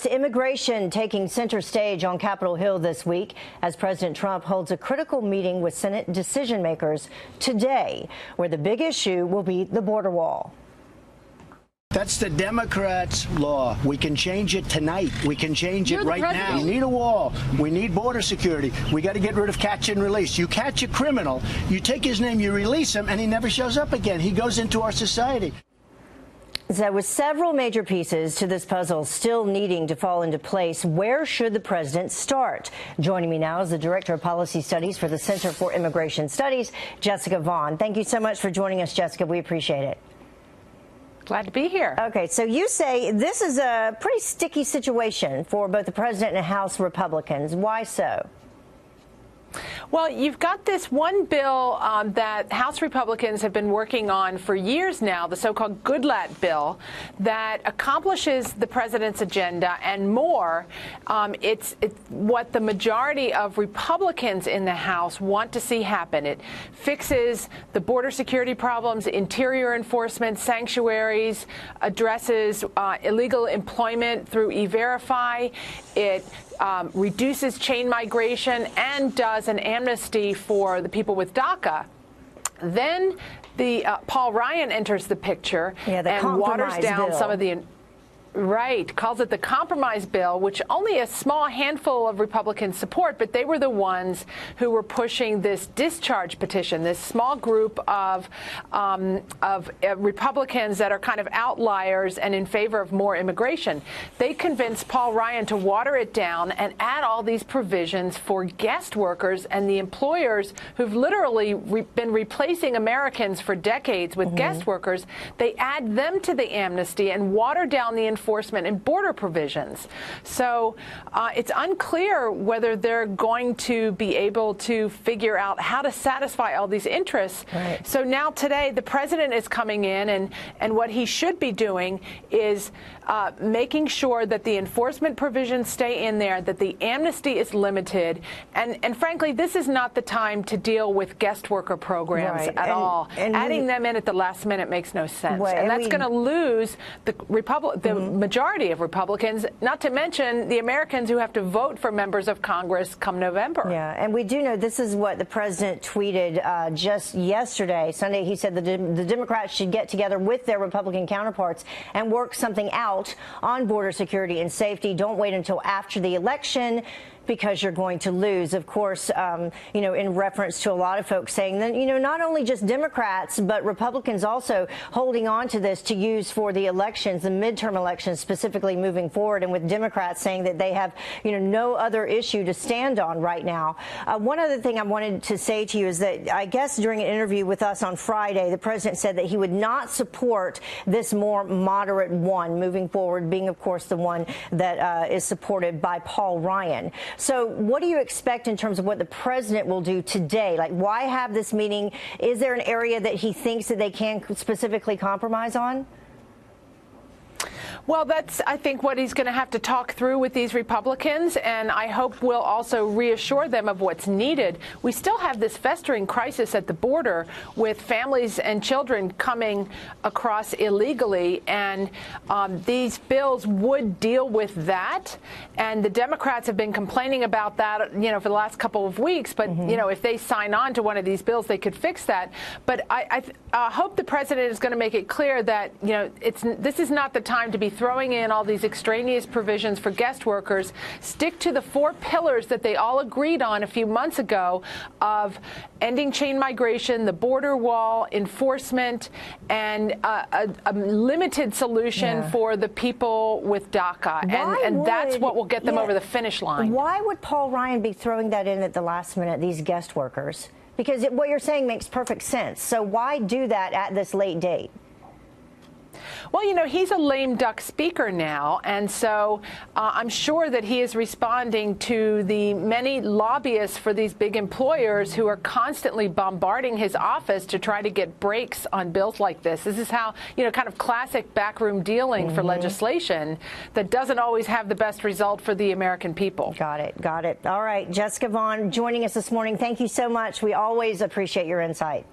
Immigration taking center stage on Capitol Hill this week as President Trump holds a critical meeting with Senate decision makers today, where the big issue will be the border wall. That's the Democrats' law. We can change it tonight. We can change it right now. We need a wall. We need border security. We got to get rid of catch and release. You catch a criminal, you take his name, you release him, and he never shows up again. He goes into our society. So with several major pieces to this puzzle still needing to fall into place, where should the president start? Joining me now is the Director of Policy Studies for the Center for Immigration Studies, Jessica Vaughan. Thank you so much for joining us, Jessica. We appreciate it. Glad to be here. Okay, so you say this is a pretty sticky situation for both the president and House Republicans. Why so? Well, you've got this one bill that House Republicans have been working on for years now, the so-called Goodlatte bill, that accomplishes the president's agenda and more. It's what the majority of Republicans in the House want to see happen. It fixes the border security problems, interior enforcement, sanctuaries, addresses illegal employment through E-Verify. It reduces chain migration and does an amnesty for the people with DACA. Then the Paul Ryan enters the picture and waters down some of the calls it the compromise bill, which only a small handful of Republicans support, but they were the ones who were pushing this discharge petition, this small group of Republicans that are kind of outliers and in favor of more immigration. They convinced Paul Ryan to water it down and add all these provisions for guest workers and the employers who've literally been replacing Americans for decades with guest workers. They add them to the amnesty and water down the enforcement and border provisions. So it's unclear whether they're going to be able to figure out how to satisfy all these interests. Right. So now today the president is coming in, and what he should be doing is making sure that the enforcement provisions stay in there, that the amnesty is limited, and frankly, this is not the time to deal with guest worker programs at all. And adding them in at the last minute makes no sense, and that's going to lose the majority of Republicans, not to mention the Americans who have to vote for members of Congress come November. Yeah, and we do know this is what the president tweeted just yesterday, Sunday. He said the Democrats should get together with their Republican counterparts and work something out on border security and safety. Don't wait until after the election, because you're going to lose. Of course, in reference to a lot of folks saying that, not only just Democrats, but Republicans also holding on to this to use for the elections, the midterm elections specifically moving forward, and with Democrats saying that they have, no other issue to stand on right now. One other thing I wanted to say to you is that I guess during an interview with us on Friday, the president said that he would not support this more moderate one moving forward, being, of course, the one that is supported by Paul Ryan. So what do you expect in terms of what the president will do today? Like, why have this meeting? Is there an area that he thinks that they can specifically compromise on? Well, that's, I think, what he's going to have to talk through with these Republicans, and I hope we'll also reassure them of what's needed. We still have this festering crisis at the border with families and children coming across illegally, and these bills would deal with that. And the Democrats have been complaining about that, for the last couple of weeks. But, if they sign on to one of these bills, they could fix that. But I hope the president is going to make it clear that, this is not the time to be throwing in all these extraneous provisions for guest workers. Stick to the 4 pillars that they all agreed on a few months ago of ending chain migration, the border wall, enforcement, and a limited solution for the people with DACA. And that's what will get them over the finish line. Why would Paul Ryan be throwing that in at the last minute, these guest workers? Because what you're saying makes perfect sense. So why do that at this late date? Well, he's a lame duck speaker now, and so I'm sure that he is responding to the many lobbyists for these big employers who are constantly bombarding his office to try to get breaks on bills like this. This is how, kind of classic backroom dealing for legislation that doesn't always have the best result for the American people. Got it. Got it. All right. Jessica Vaughan joining us this morning. Thank you so much. We always appreciate your insight.